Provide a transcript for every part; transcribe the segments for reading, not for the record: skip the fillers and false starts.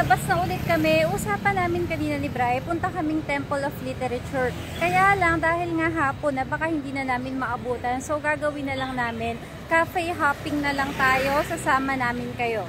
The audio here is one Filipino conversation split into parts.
lalabas na ulit kami. Usapan namin kanina ni Bri, punta kaming Temple of Literature. Kaya lang, dahil nga hapon na baka hindi na namin maabutan. So, gagawin na lang namin. Cafe hopping na lang tayo. Sasama namin kayo.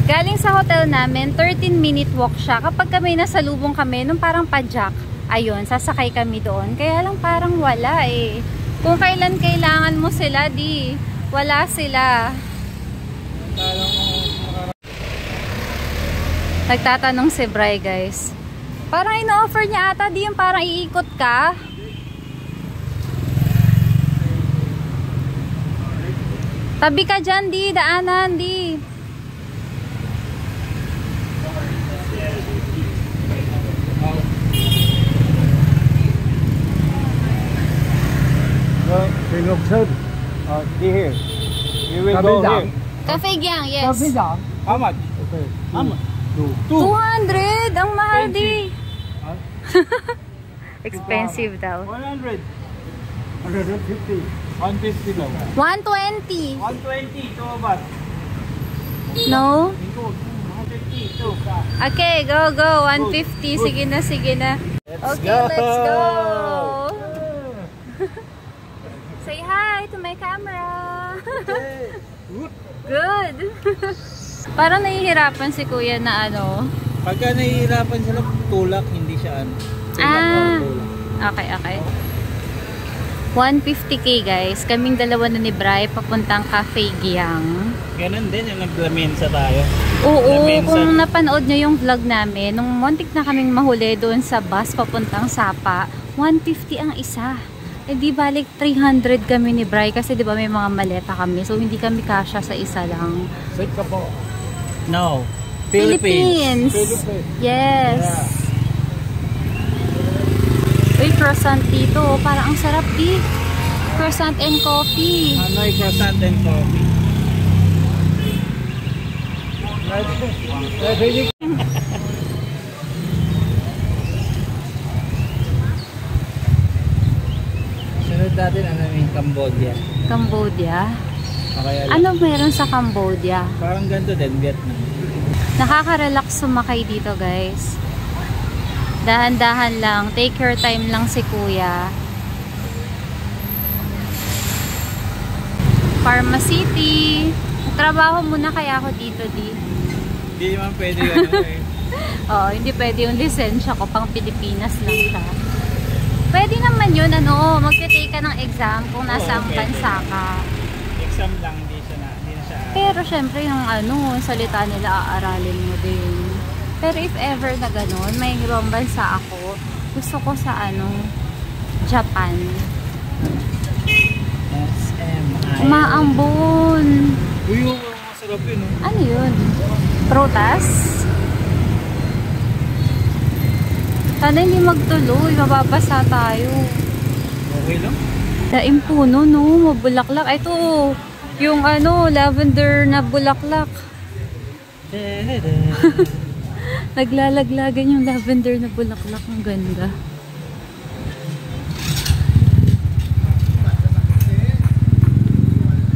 Galing sa hotel namin, 13-minute walk siya. Kapag kami nasalubong kami, nung parang padjak, ayun, sasakay kami doon. Kaya lang parang wala eh. Kung kailan kailangan mo sila, di wala sila. Nagtatanong si Bri, guys. Parang ino-offer niya ata, di yung parang iikot ka. Tabi ka dyan, di. Daanan, di. Here. You will go here. Cafe Gyang, yes. Cafe Gyang. How much? Okay. How much? 200! Ang mahal di. Expensive daw. 100. 150. 150 daw. 120. 120, two of us. No? 150, two. Okay, go, go. 150. Sige na, sige na. Okay, let's go. Say hi to my camera. Good. Parang nahihirapan si kuya na ano. Pagka nahihirapan sila, tulak, hindi siya ano. Tulak. Okay, okay. 150k guys. Kaming dalawa na ni Bri papuntang Cafe Gyang. Ganun din yung naglamensa tayo. Oo, kung napanood nyo yung vlog namin, nung muntik na kaming mahuli doon sa bus papuntang Sapa, 150 ang isa. Eh di balik 300 kami ni Bri kasi di ba may mga maleta kami. So hindi kami kasya sa isa lang. Saan ka po? No. Philippines. Yes. Yeah. Uy, croissant dito. Parang ang sarap di. Croissant and coffee. Hanoi croissant and coffee. Sunod natin ano yung Cambodia. Cambodia? Okay, ano meron sa Cambodia? Parang ganito din, Vietnam. Nakaka-relax sumakay dito guys. Dahan-dahan lang. Take your time lang si kuya. Pharma City. Trabaho muna kaya ako dito di. Hindi naman pwede yun eh. Oo, hindi pwede yung lisensya ko. Pang Pilipinas lang siya. Pwede naman yun, ano, magte-take ka ng exam kung nasa bansa ka. Exam lang, hindi na siya. Pero syempre yung ano, salita nila aaralin mo din. Pero if ever na ganun, may ibang bansa ako, gusto ko sa ano, Japan. Umaambon. Uy, masarap yun. Ano yun? Prutas? Sana hindi magtuloy, mababasa tayo. Okay lang? Daing puno, no? Mabulaklak. Ito, yung ano, lavender na bulaklak. Naglalaglagan yung lavender na bulaklak. Ang ganda.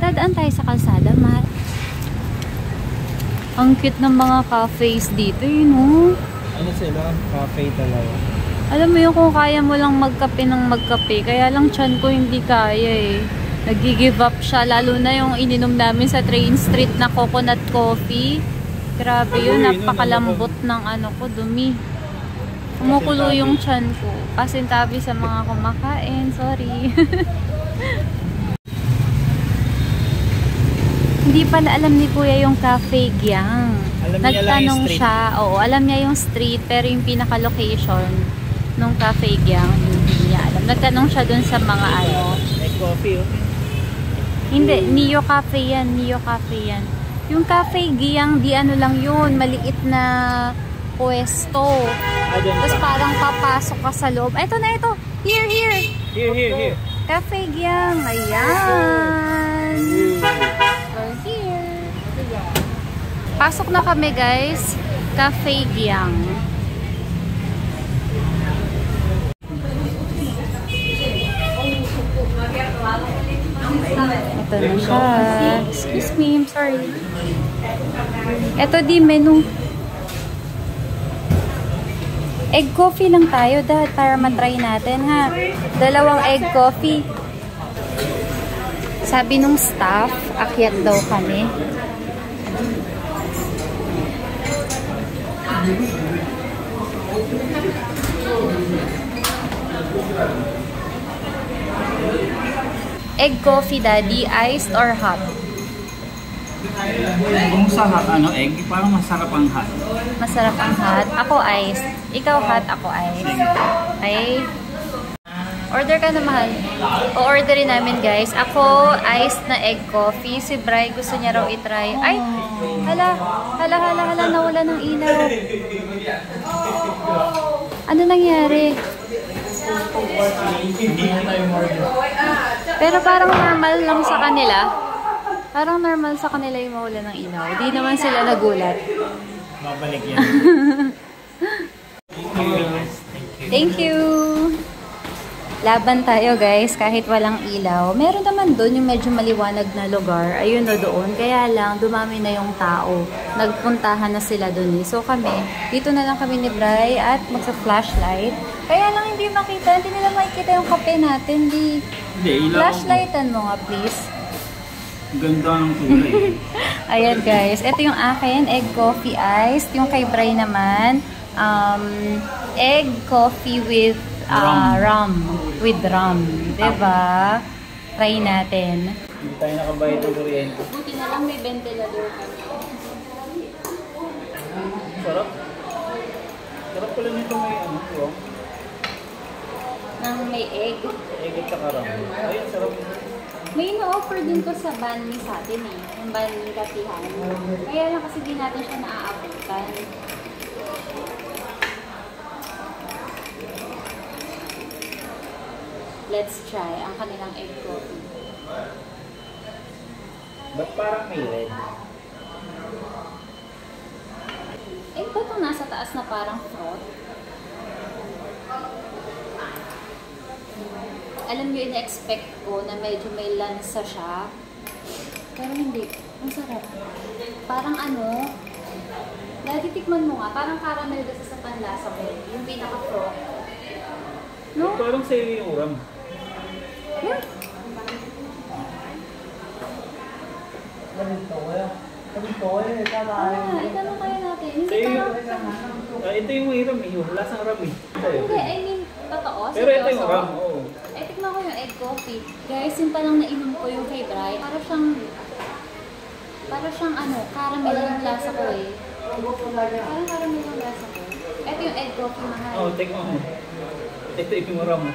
Dadaan tayo sa kalsada, Matt. Ang cute ng mga cafes dito, yun, no? Ano sila? Cafe talaga. Alam mo yun, kung kaya mo lang magkape ng magkape, kaya lang tiyan ko hindi kaya eh. Nag-give up siya, lalo na yung ininom namin sa Train Street na coconut coffee. Grabe yun, napakalambot ng ano ko, dumi. Kumukulo yung tiyan ko. Pasintabi sa mga kumakain, sorry. Hindi pala alam ni Kuya yung Cafe Gyang. Nagtanong siya, oo, alam niya yung street, pero yung pinaka-location nung Cafe Gyang, hindi niya alam. Nagtanong siya dun sa mga ano. Like coffee, okay? Hindi, Neo Cafe yan, Neo Cafe yan. Yung Cafe Gyang, di ano lang yun, maliit na pwesto. Tapos parang papasok ka sa loob. Ito na ito, here. Here. Cafe Gyang, ayan. Or here. Pasok na kami guys. Cafe Gyang. Ito na siya. Excuse me, I'm sorry. Ito di menu. Egg coffee lang tayo, Dad, para matry natin, ha? 2 egg coffee. Sabi nung staff, akyat daw kami. Egg coffee, Daddy, iced or hot? Kung sa hot, egg, parang masarap ang hot. Masarap ang hot. Ako iced. Ikaw hot, ako iced. Okay? Order ka na, mahal. O-orderin namin, guys. Ako, iced na egg coffee. Si Bri, gusto niya raw itry. Ay! Hala! Nawala ng ilaw. Ano nangyari? Pero parang normal lang sa kanila. Parang normal sa kanila yung mawala ng ilaw. Hindi naman sila nagulat. Babalik yan. Thank you! Laban tayo, guys, kahit walang ilaw. Meron naman doon yung medyo maliwanag na lugar. Ayun na doon. Kaya lang, dumami na yung tao. Nagpuntahan na sila doon. So kami, dito na lang kami ni Bri at magsa-flashlight. Kaya lang hindi makita. Hindi nila makikita yung kape natin. Hindi, ilaw. Flashlightan mo nga, please. Ganda ng kulay. Ayan, guys. Ito yung akin, egg coffee iced. Yung kay Bri naman, egg coffee with rum. With rum. Diba? Try natin. Hindi tayo nakabayad ng kuryente. Buti na lang may ventilador kami. Sarap. Sarap pala nito may rum. Nang may egg. Egg at saka rum. Ayun, sarap. May ino-offer din ko sa ban ni sa atin eh. Yung ban ni Katihan. Kaya lang kasi di natin siya naaabutan. Let's try ang kanilang egg coffee. Ba't parang may red? Eh, ba itong nasa taas na parang froth? Alam nyo, ina-expect ko na medyo may lansa siya. Pero hindi. Ang sarap. Parang tikman mo nga. Parang caramel kasi sa panlasa ko. Yung pinaka-froth. No? Parang sa'yo yung rum. Yeah. Itanong kaya natin. Hindi ito yung may rum eh. Yung lasang rum eh. Hindi, I mean, totoo. Pero ito yung rum, oo. Eh, tikman ko yung egg coffee. Guys, yung palang nainom ko yung kay Bri. Para siyang caramel yung lasa ko eh. Parang caramel yung lasa ko. Ito yung egg coffee, mahal. Oo, tikman mo. Ito yung rum.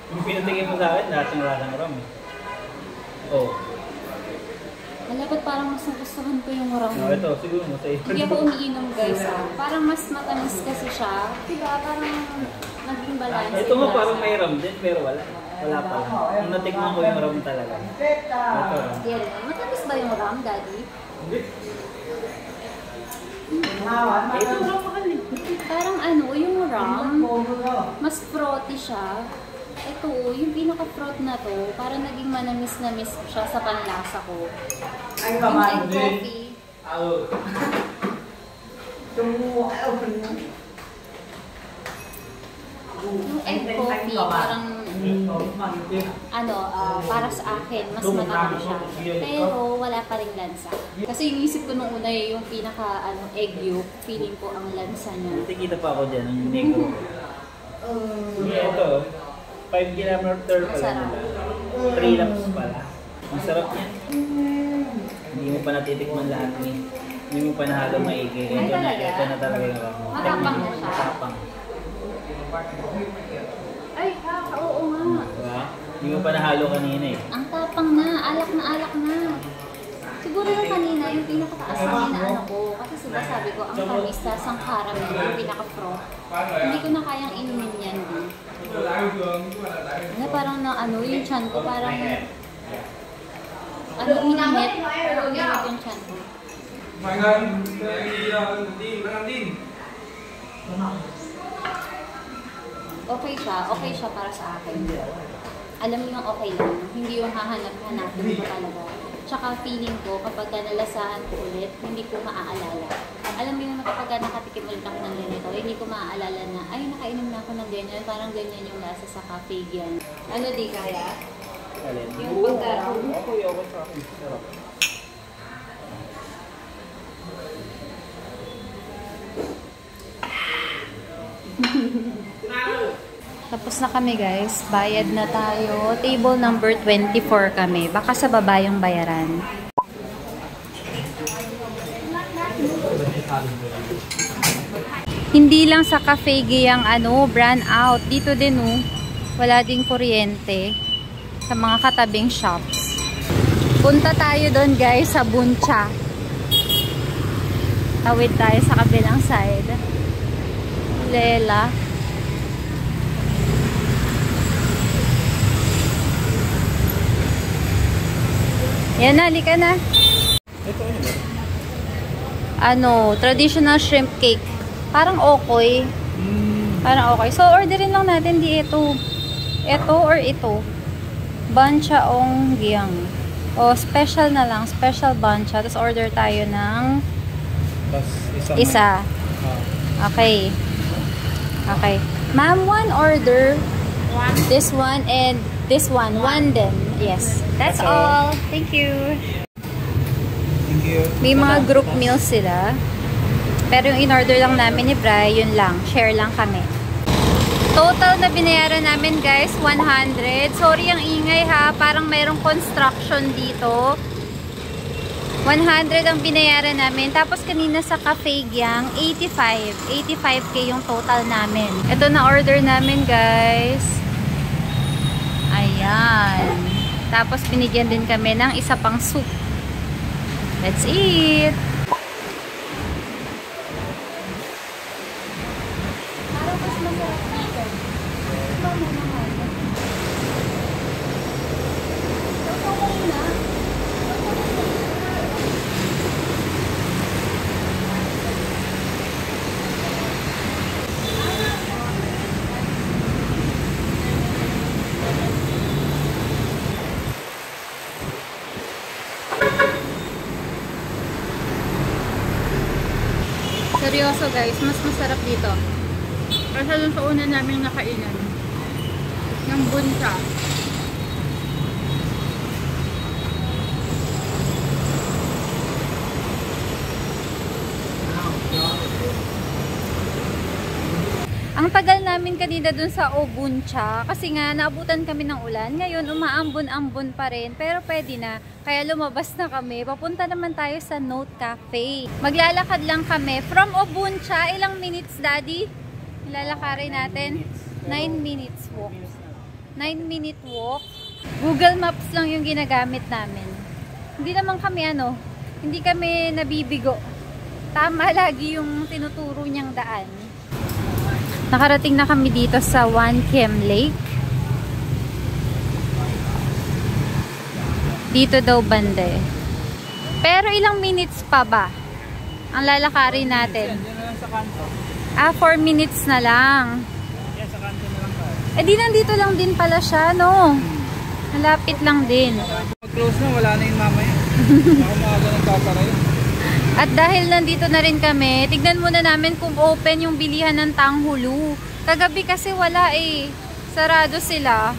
Yung pinatingin mo sa akin, lahat yung lasang rum eh. Oo. Malapit parang mas nagustuhan ko yung rum. Ito, siguro mo sa'yo. Hindi ako umiinom, guys. Parang mas matamis kasi siya. Diba? Parang naging balance. Ito nga parang may rum din, pero wala. Wala pa lang. Yung natikman ko yung rum talaga. Ito rum. Matamis ba yung rum, Daddy? Hindi. Parang yung rum, mas frothy siya. Ito, yung pinaka-froth na to, parang naging manamis-namis siya sa panlasa ko. Yung egg coffee. Yung egg coffee, parang para sa akin, mas matamis siya. Pero wala pa rin lansa. Kasi yung isip ko nung una yung pinaka egg yolk, feeling ko ang lansa niya. Nakikita pa ako dyan, ang negro. Ito, 5 kilometer pala nila. 3 laps pala. Ang sarap niya. Hindi mo pa natitikman lahat ni. Hindi mo pa nahalo maigi. Ito na talaga yung ram. Matapang na siya. Matapang. Ay, oo nga. Diba? Hindi mo pa nahalo kanina eh. Ang tapang na, alak na. Siguro yung kanina, yung pinakataas na ko. Kasi diba sabi ko, ang tamis ang caramel, yung pinaka-froth. Hindi ko na kayang inumin yan din. Parang yung chan ko, parang uminit. Parang uminit yung chan ko. Okay siya para sa akin. Alam mo yung okay lang, hindi yung hahanap-hanapin ko talaga. Tsaka feeling ko, kapag nalasahan ko ulit, hindi ko maaalala. Alam mo yung kapag nakatikim ulit ako ng ganito, hindi hindi ko maaalala na, ay, nakainom na ako ng ganyan. Parang ganyan yung lasa sa cafe yan. Ano, di kaya? Alin? Yung pagkaraw. Okay sa akin. Sarap. Tapos na kami guys. Bayad na tayo. Table number 24 kami. Baka sa baba yung bayaran. Hindi lang sa Cafe Gayang brand out. Dito din wala ding kuryente sa mga katabing shops. Punta tayo doon guys sa Buncha. Tawid tayo sa kabilang side. Lela. Yan na, halika na. Traditional shrimp cake. Parang okay. Parang okay. So, orderin lang natin di ito. Ito or ito. Banchaong Giyang. O, special na lang. Special bancha. Tapos order tayo ng isa. Okay. Okay. Ma'am, one order. This one and this one. One then. Yes. That's all. Thank you. Thank you. May mga group meals sila. Pero yung in-order lang namin ni Bri, yun lang. Share lang kami. Total na binayaran namin guys, 100. Sorry ang ingay ha. Parang mayroong construction dito. 100 ang binayaran namin. Tapos kanina sa Cafe Gayang, 85. 85K yung total namin. Ito na order namin guys. Ayan. Tapos binigyan din kami ng isa pang soup. Let's eat! Parang mas masarap dito. Ito mo naman. Ito mo na. Seryoso guys, mas masarap dito. Kasi dun sa una namin nakainan. Yung Buncha. Ang tagal namin kanina dun sa Buncha kasi nga naabutan kami ng ulan. Ngayon umaambon-ambon pa rin pero pwede na. Kaya lumabas na kami. Papunta naman tayo sa Note Cafe. Maglalakad lang kami from Buncha. Ilang minutes, Daddy? Ilalakarin natin. 9 minutes walk. 9-minute walk. Google Maps lang yung ginagamit namin. Hindi naman kami hindi kami nabibigo. Tama lagi yung tinuturo niyang daan. Nakarating na kami dito sa One Kem Lake. Dito daw bande. Pero ilang minutes pa ba ang lalakarin natin? 4 minutes na lang. Yan, sa kanto na lang tayo. Eh di nandito lang din pala siya, no? Malapit lang din. Mag-close na, wala na yung mamaya. Ako maaga nagkakaray. At dahil nandito na rin kami, tignan muna namin kung open yung bilihan ng tanghulu. Kagabi kasi wala sarado sila.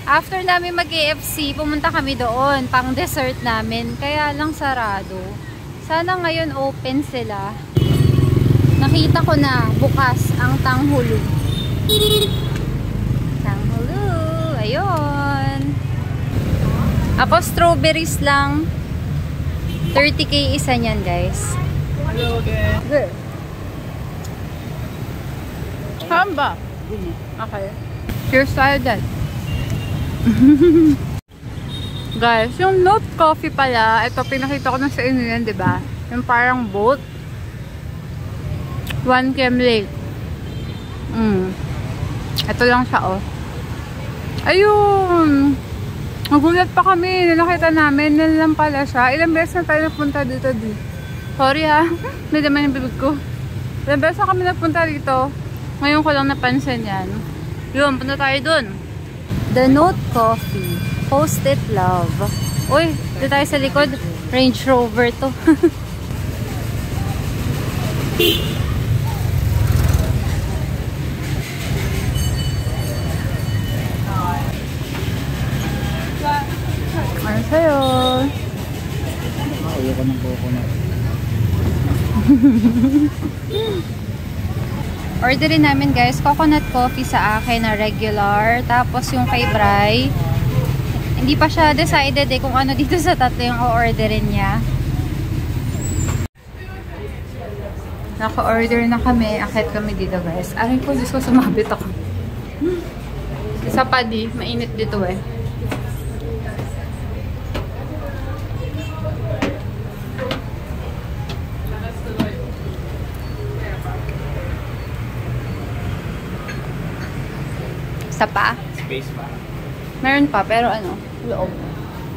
After namin mag-AFC, pumunta kami doon, pang dessert namin. Kaya lang sarado. Sana ngayon open sila. Nakita ko na bukas ang tanghulu. Tanghulu. Ayun. Ako strawberries lang. 30K isa niyan, guys. Hello again. Good. Hamba. Okay. Cheers tayo dyan. Guys, yung Note Coffee pala, ito pinakita ko na sa inyo yan, diba? Yung parang boat. One Kem Lake. Ito lang siya, Ayun. Magulat pa kami. Nakita namin. Yan lang pala siya. Ilang beses na tayo napunta dito. Sorry ha. May naman yung bibig ko. Ilang beses na kami napunta dito. Ngayon ko lang napansin yan. Yun, punta tayo dun. The Note Coffee. Post-it love. Uy, dito tayo sa likod. Range Rover to. Orderin namin guys, coconut coffee sa akin na regular. Tapos yung kay Bri, hindi pa siya decided kung ano dito sa tatlo yung o-orderin niya. Naka-order na kami. Akit kami dito guys. Aray ko, Diyos ko, sumabit ako. Isa pa di, mainit dito eh. Isa pa? Space pa. Meron pa, pero ano? Loob.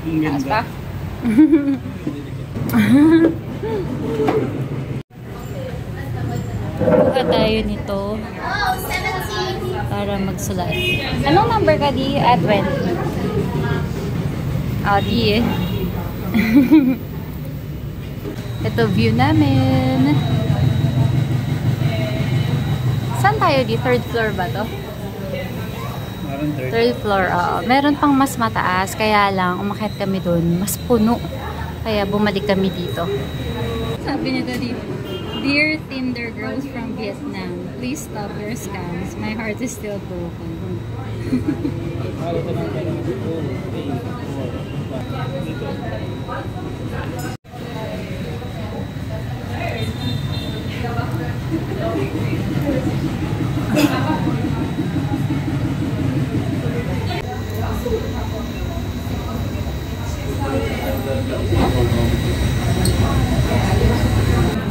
Ang Taas pa? Kuha tayo nito para magsulat. Anong number ka di? At 20. Ah, di eh. Ito view namin. Saan tayo di? Third floor ba to? Third floor, meron pang mas mataas, kaya lang umakyat kami doon, mas puno. Kaya bumalik kami dito. Sabi nito dito, "Dear Tinder girls from Vietnam, please stop your scams. My heart is still broken."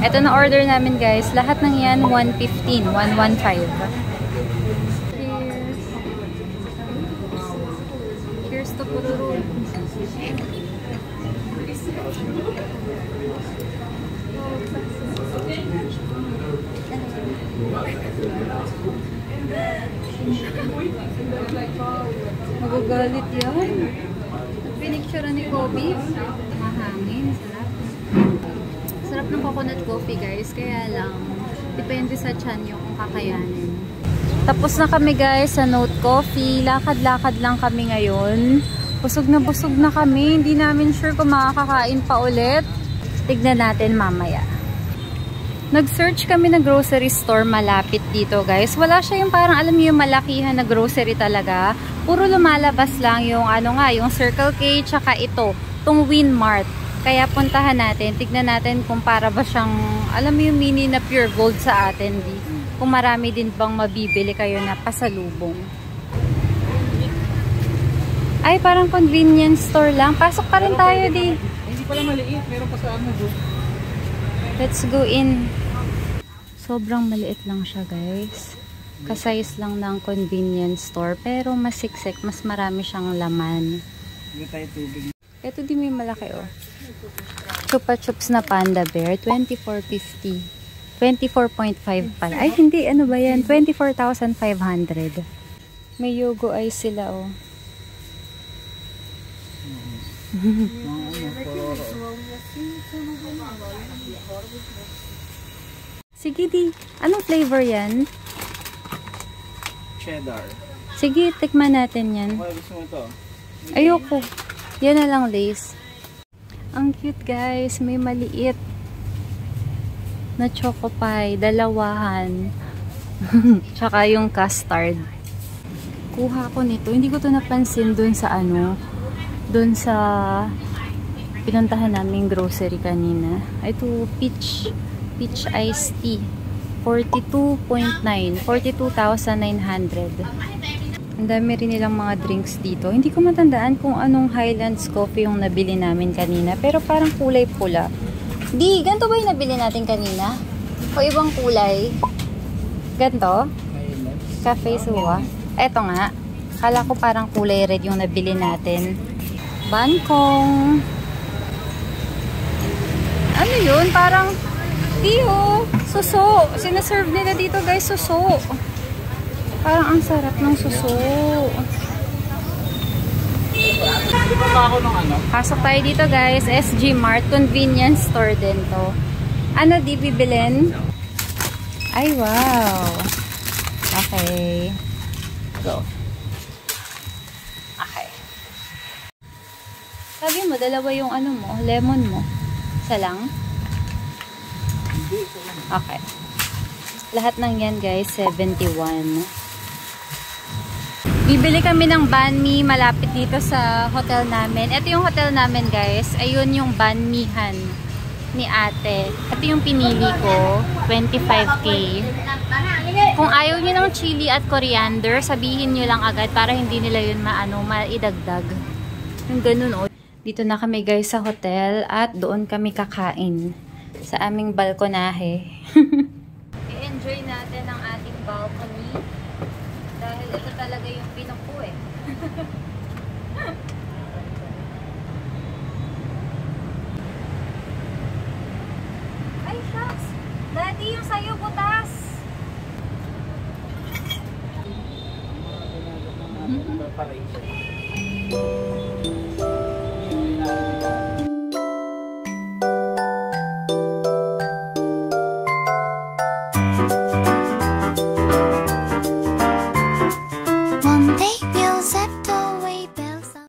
Ito na order namin guys. Lahat ng yan 115, 115. Cheers to Pururu. Magagalit yan. Pinicturean ni Kobe. Mahangin. Sarap. Sarap ng coconut coffee guys. Kaya lang, depende sa tiyan yung kakayanin. Tapos na kami guys sa Note Coffee. Lakad-lakad lang kami ngayon. Busog na kami. Hindi namin sure kung makakakain pa ulit. Tignan natin mamaya. Nag-search kami ng grocery store malapit dito guys. Wala siya yung parang alam niyo yung malakihan na grocery talaga. Puro lumalabas lang yung ano nga, yung Circle K tsaka ito, tong Winmart. Kaya puntahan natin, tignan natin kung para ba siyang, alam mo yung mini na pure gold sa atin di. Kung marami din bang mabibili kayo na pasalubong. Ay, parang convenience store lang. Pasok pa rin tayo di. Hindi pala maliit, meron pa sa ano doon. Let's go in. Sobrang maliit lang siya guys. Kasize lang ng convenience store. Pero mas siksik, mas marami siyang laman. Hindi tayo tubig. Ito di may malaki oh. Chupa Chups na Panda Bear, 24.50. 24.5 pala. Ay hindi, ano ba yan? 24,500. May Yogo Eyes sila oh. Sige di. Anong flavor yan? Cheddar. Sige, tikman natin yan. Okay, gusto mo ito? Ayoko. Yan na lang, Lace. Ang cute, guys. May maliit na choco pie. Dalawahan. Tsaka yung custard. Kuha ko nito. Hindi ko to napansin dun sa ano. Dun sa pinuntahan naming grocery kanina. Ito, peach iced tea. 42.9. 42,900. Ang dami rin nilang mga drinks dito. Hindi ko matandaan kung anong Highlands Coffee yung nabili namin kanina. Pero parang kulay pula. Di, ganito ba yung nabili natin kanina? O ibang kulay? Ganito? Cafe Suwa. Eto nga. Kala ko parang kulay red yung nabili natin. Bangkong. Ano yun? Parang, diyo, suso. Sinaserve nila dito guys, suso. Parang ang sarap ng suso. Pasok tayo dito guys. SG Mart. Convenience store din to. Ano di bibilin? Ay wow. Okay. Go. Okay. Sabi mo, dalawa yung ano mo, lemon mo. Isa lang? Okay. Lahat ng yan guys, 71. Bibili kami ng banh mi malapit dito sa hotel namin. Ito yung hotel namin guys. Ayun yung banh mihan ni ate. Ito yung pinili ko, 25k. Kung ayaw niyo ng chili at coriander, sabihin niyo lang agad para hindi nila yun maidagdag. Yung ganun o. Dito na kami guys sa hotel at doon kami kakain sa aming balkonahe. I-enjoy natin ang ating balcony dahil ito talaga yung pinuko eh. Ay shucks! Daddy, yung sayo butas!